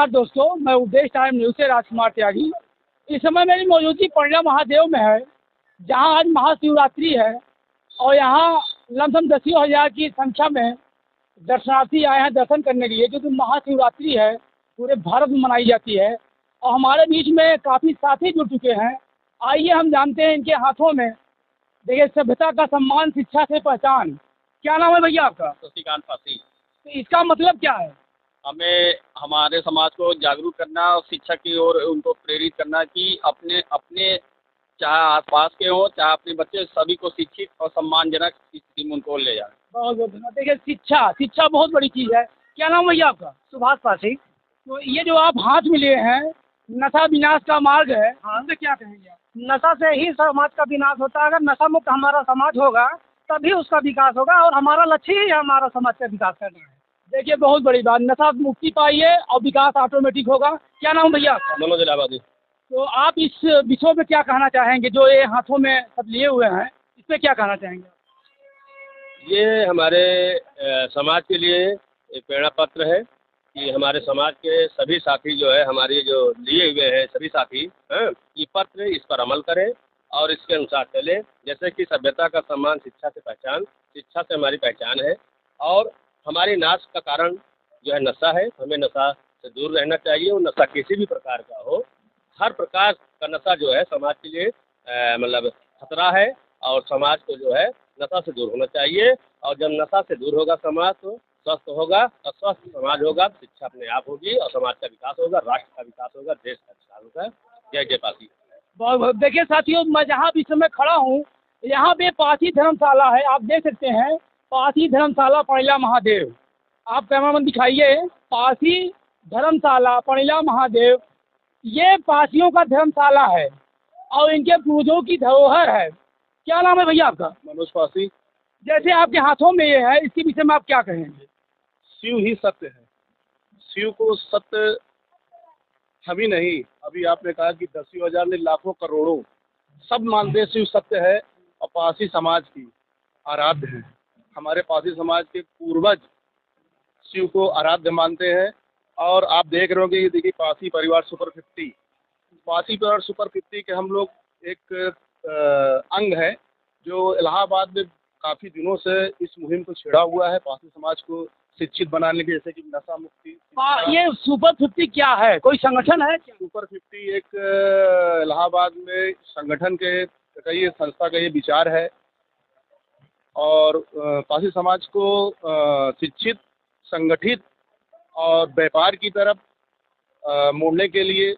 नमस्कार दोस्तों, मैं उद्देश्य टाइम न्यूज़ से राजकुमार त्यागी। इस समय मेरी मौजूदगी पंडला महादेव में है, जहां आज महाशिवरात्रि है और यहाँ लमसम 10,000 की संख्या में दर्शनार्थी आए हैं दर्शन करने के लिए, क्योंकि महाशिवरात्रि है, पूरे भारत में मनाई जाती है। और हमारे बीच में काफ़ी साथी जुड़ चुके हैं। आइए हम जानते हैं इनके हाथों में। देखिए, सभ्यता का सम्मान, शिक्षा से पहचान। क्या नाम है भैया आपका? शशिकांत पासी। तो इसका मतलब क्या है? हमें हमारे समाज को जागरूक करना और शिक्षा की ओर उनको प्रेरित करना कि अपने अपने चाहे आसपास के हों, चाहे अपने बच्चे, सभी को शिक्षित और सम्मानजनक स्थिति में उनको ले जाएं। बहुत बहुत धन्यवाद। देखिए, शिक्षा बहुत बड़ी चीज़ है। क्या नाम भैया आपका? सुभाष पासी। तो ये जो आप हाथ में लिए हैं, नशा विनाश का मार्ग है, हाँ। इससे क्या कहेंगे आप? नशा से ही समाज का विनाश होता है। अगर नशा मुक्त हमारा समाज होगा तभी उसका विकास होगा, और हमारा लक्ष्य ही हमारा समाज का विकास करना है। देखिए, बहुत बड़ी बात, नशा मुक्ति पाइए और विकास ऑटोमेटिक होगा। क्या नाम भैया आपका? मनोज इलाहाबादी। तो आप इस विषय में क्या कहना चाहेंगे, जो ये हाथों में सब लिए हुए हैं, इस पे क्या कहना चाहेंगे? ये हमारे समाज के लिए एक प्रेरणा पत्र है कि हमारे समाज के सभी साथी जो है, हमारे जो लिए हुए हैं सभी साथी हैं, ये पत्र इस पर अमल करें और इसके अनुसार चलें। जैसे कि सभ्यता का सम्मान, शिक्षा से पहचान, शिक्षा से हमारी पहचान है, और हमारी नाश का कारण जो है नशा है। हमें नशा से दूर रहना चाहिए, और नशा किसी भी प्रकार का हो, हर प्रकार का नशा जो है समाज के लिए मतलब खतरा है, और समाज को जो है नशा से दूर होना चाहिए। और जब नशा से दूर होगा समाज, तो स्वस्थ होगा, और स्वस्थ समाज होगा, शिक्षा अपने आप होगी, और समाज का विकास होगा, राष्ट्र का विकास होगा, देश का विकास होगा। जय जय पासी। बहुत बहुत। देखिए साथियों, मैं जहाँ भी इस समय खड़ा हूँ, यहाँ पे पासी धर्मशाला है, आप देख सकते हैं, पासी धर्मशाला पंडला महादेव। आप कैमरामैन दिखाइए, पासी धर्मशाला पंडला महादेव, ये पासियों का धर्मशाला है और इनके पूर्वजों की धरोहर है। क्या नाम है भैया आपका? मनोज पासी। जैसे आपके हाथों में ये है, इसके विषय में आप क्या कहेंगे? शिव ही सत्य है। शिव को सत्य हम ही नहीं, अभी आपने कहा कि 10,000 ने लाखों करोड़ों सब मानते हैं शिव सत्य है, और पासी समाज की आराध्य है। हमारे पासी समाज के पूर्वज शिव को आराध्य मानते हैं। और आप देख रहे होंगे, ये देखिए पासी परिवार सुपर 50, पासी परिवार सुपर 50 के हम लोग एक अंग है, जो इलाहाबाद में काफ़ी दिनों से इस मुहिम को छिड़ा हुआ है, पासी समाज को शिक्षित बनाने के, जैसे कि नशा मुक्ति। ये सुपर 50 क्या है? कोई संगठन है क्या? सुपर 50 एक इलाहाबाद में संगठन के कई संस्था का ये विचार है, और पासी समाज को शिक्षित, संगठित और व्यापार की तरफ मोड़ने के लिए,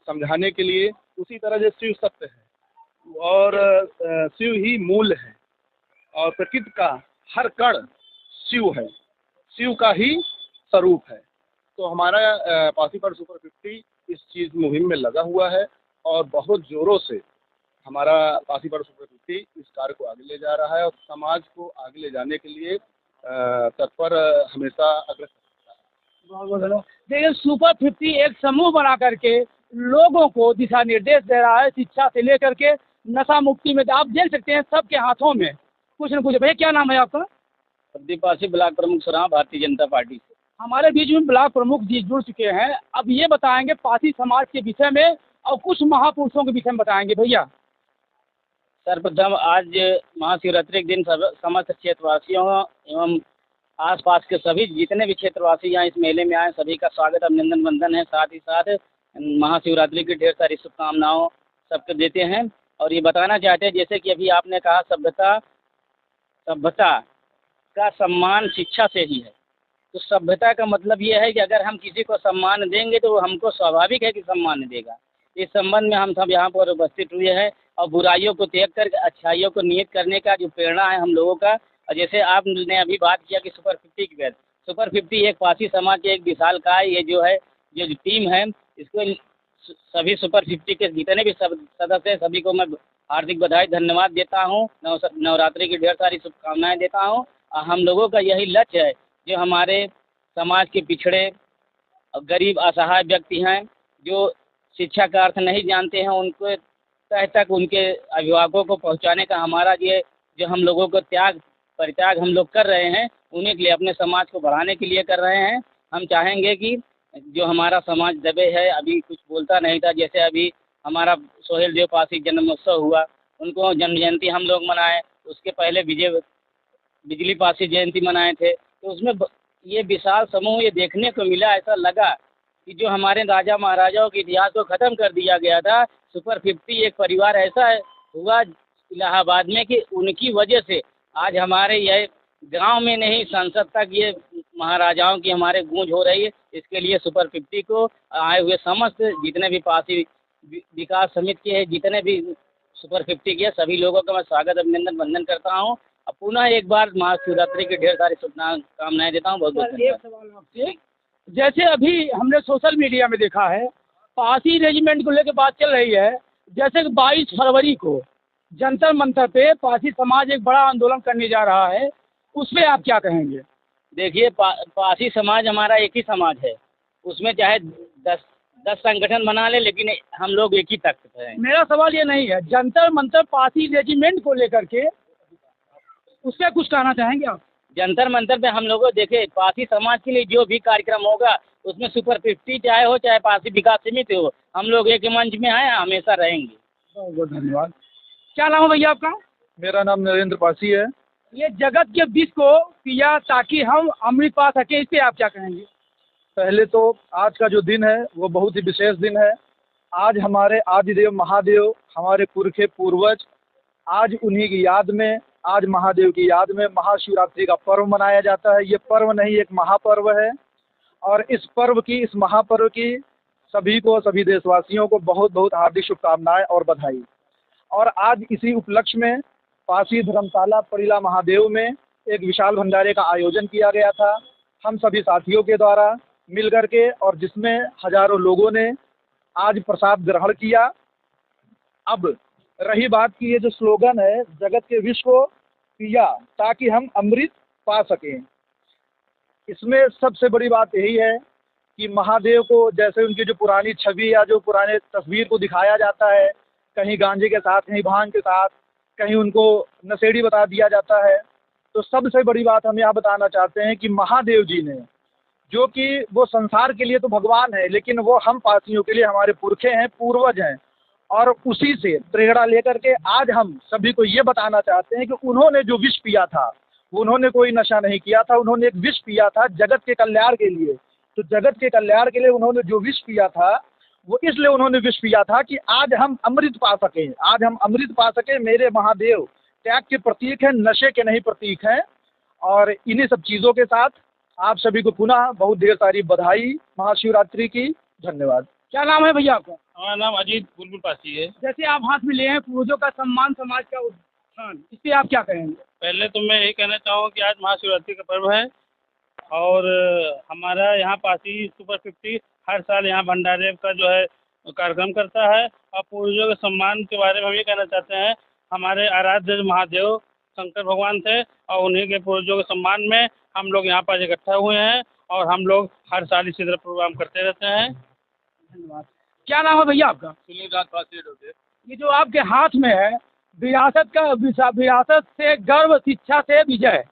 समझाने के लिए। उसी तरह जो शिव सत्य है और शिव ही मूल है, और प्रकृति का हर कण शिव है, शिव का ही स्वरूप है। तो हमारा पासी पर सुपर 50 इस चीज़ मुहिम में लगा हुआ है, और बहुत ज़ोरों से हमारा पासी पर सुपर 50 इस कार्य को आगे ले जा रहा है, और समाज को आगे ले जाने के लिए तत्पर हमेशा अग्रसर। बहुत बहुत धन्यवाद। देखिए, सुपर 50 एक समूह बना करके लोगों को दिशा निर्देश दे रहा है, शिक्षा से लेकर के नशा मुक्ति में। आप देख सकते हैं सबके हाथों में कुछ न कुछ। भैया क्या नाम है आपका? प्रदीप पासी, ब्लॉक प्रमुख सराहां, भारतीय जनता पार्टी से। हमारे बीच में ब्लॉक प्रमुख जी जुड़ चुके हैं। अब ये बताएंगे पासी समाज के विषय में और कुछ महापुरुषों के विषय में बताएंगे। भैया, सर्वप्रथम आज महाशिवरात्रि के दिन समस्त क्षेत्रवासियों एवं आसपास के सभी जितने भी क्षेत्रवासी यहाँ इस मेले में आए, सभी का स्वागत, अभिनंदन, वंदन है। साथ ही साथ महाशिवरात्रि की ढेर सारी शुभकामनाओं सबको देते हैं। और ये बताना चाहते हैं, जैसे कि अभी आपने कहा, सभ्यता का सम्मान शिक्षा से ही है। तो सभ्यता का मतलब ये है कि अगर हम किसी को सम्मान देंगे तो हमको स्वाभाविक है कि सम्मान देगा। इस संबंध में हम सब यहाँ पर उपस्थित हुए हैं, और बुराइयों को त्याग कर अच्छाइयों को नियत करने का जो प्रेरणा है हम लोगों का। और जैसे आपने अभी बात किया कि सुपर 50 की बात, सुपर 50 एक पासी समाज के एक विशाल का ये जो है, जो टीम है, इसको सभी सुपर 50 के जितने भी सदस्य हैं, सभी को मैं हार्दिक बधाई, धन्यवाद देता हूँ। नवरात्रि की ढेर सारी शुभकामनाएं देता हूँ। हम लोगों का यही लक्ष्य है, जो हमारे समाज के पिछड़े गरीब असहाय व्यक्ति हैं, जो शिक्षा का अर्थ नहीं जानते हैं, उनको तह तक उनके अभिभावकों को पहुंचाने का हमारा ये जो हम लोगों को परित्याग हम लोग कर रहे हैं, उन्हीं के लिए, अपने समाज को बढ़ाने के लिए कर रहे हैं। हम चाहेंगे कि जो हमारा समाज दबे है, अभी कुछ बोलता नहीं था। जैसे अभी हमारा सोहेल देव पासी जन्मोत्सव हुआ, उनको जन्म जयंती हम लोग मनाए। उसके पहले बिजली पासी जयंती मनाए थे। तो उसमें ये विशाल समूह ये देखने को मिला, ऐसा लगा कि जो हमारे राजा महाराजाओं के इतिहास को ख़त्म कर दिया गया था। सुपर 50 एक परिवार ऐसा हुआ इलाहाबाद में कि उनकी वजह से आज हमारे यह गांव में नहीं, संसद तक ये महाराजाओं की हमारे गूंज हो रही है। इसके लिए सुपर 50 को आए हुए समस्त जितने भी पासी विकास समिति के हैं, जितने भी सुपर 50 के सभी लोगों का मैं स्वागत अभिनंदन वंदन करता हूं। अब पुनः एक बार महाशिवरात्रि की ढेर सारी शुभकामनाएं देता हूं। बहुत बहुत एक धन्यवाद। सवाल आपसे, जैसे अभी हमने सोशल मीडिया में देखा है पासी रेजिमेंट को लेकर बात चल रही है, जैसे कि 22 फरवरी को जंतर मंतर पे पासी समाज एक बड़ा आंदोलन करने जा रहा है, उस पर आप क्या कहेंगे? देखिए, पासी समाज हमारा एक ही समाज है। उसमें चाहे 10 संगठन बना ले, लेकिन हम लोग एक ही तख्त हैं। मेरा सवाल ये नहीं है, जंतर मंतर पासी रेजिमेंट को लेकर के उससे कुछ कहना चाहेंगे आप? जंतर मंतर पे हम लोगों देखे पासी समाज के लिए जो भी कार्यक्रम होगा उसमें सुपर 50 चाहे हो चाहे पासी विकास समिति हो, हम लोग एक मंच में आए, हमेशा रहेंगे। बहुत बहुत धन्यवाद। क्या नाम है भैया आपका? मेरा नाम नरेंद्र पासी है। ये जगत के विष को पिया ताकि हम अमृत पा सके, इस पे आप क्या कहेंगे? पहले तो आज का जो दिन है वो बहुत ही विशेष दिन है। आज हमारे आदिदेव महादेव, हमारे पुरखे पूर्वज, आज उन्हीं की याद में, आज महादेव की याद में महाशिवरात्रि का पर्व मनाया जाता है। ये पर्व नहीं, एक महापर्व है। और इस पर्व की, इस महापर्व की सभी को, सभी देशवासियों को बहुत बहुत हार्दिक शुभकामनाएं और बधाई। और आज इसी उपलक्ष्य में पासी धर्मशाला परिला महादेव में एक विशाल भंडारे का आयोजन किया गया था, हम सभी साथियों के द्वारा मिल कर के, और जिसमें हजारों लोगों ने आज प्रसाद ग्रहण किया। अब रही बात की, ये जो स्लोगन है जगत के विष को पिया ताकि हम अमृत पा सकें, इसमें सबसे बड़ी बात यही है कि महादेव को जैसे उनकी जो पुरानी छवि या जो पुराने तस्वीर को दिखाया जाता है, कहीं गांजे के साथ, कहीं भांग के साथ, कहीं उनको नशेड़ी बता दिया जाता है, तो सबसे बड़ी बात हम यहाँ बताना चाहते हैं कि महादेव जी ने, जो कि वो संसार के लिए तो भगवान है, लेकिन वो हम पासियों के लिए हमारे पुरखे हैं, पूर्वज हैं। और उसी से प्रेरणा लेकर के आज हम सभी को ये बताना चाहते हैं कि उन्होंने जो विष पिया था, उन्होंने कोई नशा नहीं किया था, उन्होंने एक विष पिया था जगत के कल्याण के लिए। तो जगत के कल्याण के लिए उन्होंने जो विष पिया था, वो इसलिए उन्होंने विष पिया था कि आज हम अमृत पा सकें, आज हम अमृत पा सकें। मेरे महादेव त्याग के प्रतीक हैं, नशे के नहीं प्रतीक हैं। और इन्हीं सब चीज़ों के साथ आप सभी को पुनः बहुत ढेर सारी बधाई महाशिवरात्रि की। धन्यवाद। क्या नाम है भैया आपका? हमारा नाम अजीत बुलबुल पासी है। जैसे आप हाथ में लिए हैं पूर्वजों का सम्मान, समाज का उत्थान, इस पे आप क्या कहेंगे? पहले तो मैं यही कहना चाहूँगा कि आज महाशिवरात्रि का पर्व है और हमारा यहाँ पासी सुपर 50 हर साल यहाँ भंडारे का जो है कार्यक्रम करता है। और पूर्वजों के सम्मान के बारे में हम ये कहना चाहते हैं, हमारे आराध्य महादेव शंकर भगवान थे और उन्हीं के पूर्वजों के सम्मान में हम लोग यहाँ पर इकट्ठा हुए हैं और हम लोग हर साल इसी तरह प्रोग्राम करते रहते हैं। धन्यवाद। क्या नाम है भैया आपका? सुनील राज पासी डोटे। ये जो आपके हाथ में है विरासत से गर्व, शिक्षा से विजय,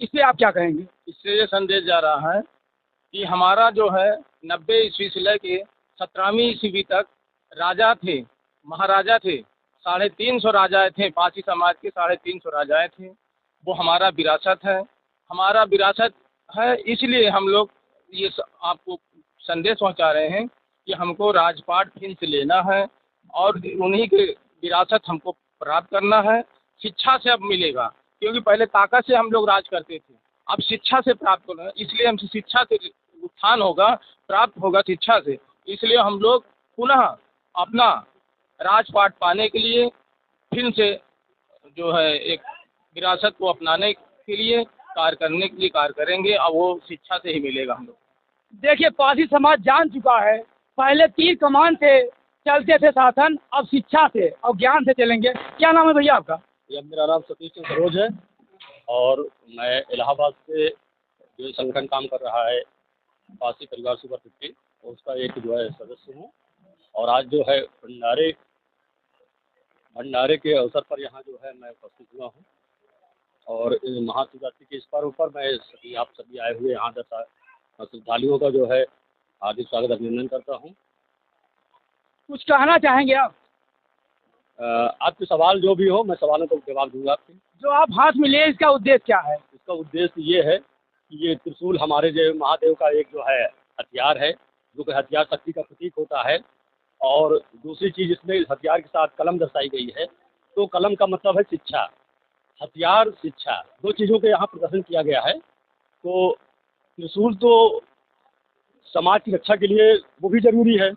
इस पे आप क्या कहेंगे? इससे ये संदेश जा रहा है कि हमारा जो है 90 ईस्वी से लेके 17वीं ईस्वी तक राजा थे, महाराजा थे, 350 राजाएँ थे, पासी समाज के 350 राजाएँ थे। वो हमारा विरासत है, हमारा विरासत है। इसलिए हम लोग ये आपको संदेश पहुंचा रहे हैं कि हमको राजपाट फिर से लेना है और उन्हीं के विरासत हमको प्राप्त करना है। शिक्षा से अब मिलेगा, क्योंकि पहले ताकत से हम लोग राज करते थे, अब शिक्षा से प्राप्त करना है। इसलिए हमसे शिक्षा से उत्थान होगा, प्राप्त होगा शिक्षा से। इसलिए हम लोग पुनः अपना राजपाट पाने के लिए फिर से जो है एक विरासत को अपनाने के लिए कार्य करने के लिए कार्य करेंगे और वो शिक्षा से ही मिलेगा हम लोग। देखिए, पासी समाज जान चुका है, पहले तीर कमान से चलते थे शासन, अब शिक्षा से और ज्ञान से चलेंगे। क्या नाम है भैया आपका? यह मेरा नाम सतीश सिंह सरोज है और मैं इलाहाबाद से जो संगठन काम कर रहा है पासी परिवार सुपर 50, उसका एक जो है सदस्य हूँ। और आज जो है भंडारे के अवसर पर यहाँ जो है मैं उपस्थित हुआ हूँ और महाशिवरात्रि के इस पर्व पर मैं आप सभी आए हुए यहाँ श्रद्धालुओं का जो है हार्दिक स्वागत अभिनंदन करता हूँ। कुछ कहना चाहेंगे आप? आपके सवाल जो भी हो, मैं सवालों का जवाब दूंगा आपके। जो आप हाथ में लिए इसका उद्देश्य क्या है? इसका उद्देश्य ये है कि ये त्रिशूल हमारे जो महादेव का एक जो है हथियार है, जो कि हथियार शक्ति का प्रतीक होता है। और दूसरी चीज़, इसमें इस हथियार के साथ कलम दर्शाई गई है। तो कलम का मतलब है शिक्षा, हथियार शिक्षा, दो चीज़ों के यहाँ प्रदर्शन किया गया है। तो त्रिशूल तो समाज की रक्षा के लिए वो भी ज़रूरी है,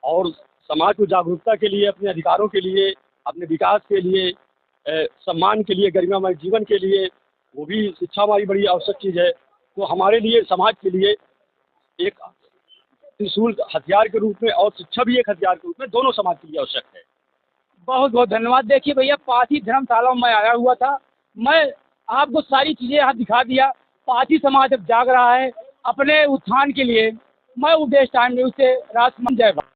और समाज को जागरूकता के लिए, अपने अधिकारों के लिए, अपने विकास के लिए, सम्मान के लिए, गरिमामय जीवन के लिए वो भी शिक्षा हमारी बड़ी आवश्यक चीज़ है। तो हमारे लिए, समाज के लिए एक त्रिशूल हथियार के रूप में और शिक्षा भी एक हथियार के रूप में, दोनों समाज के लिए आवश्यक है। बहुत बहुत धन्यवाद। देखिए भैया, पासी धर्मशाला में मैं आया हुआ था, मैं आपको सारी चीज़ें यहाँ दिखा दिया। पासी समाज अब जाग रहा है अपने उत्थान के लिए। मैं उदेश टाइम न्यूज़ से राजकुमार, जय भारत।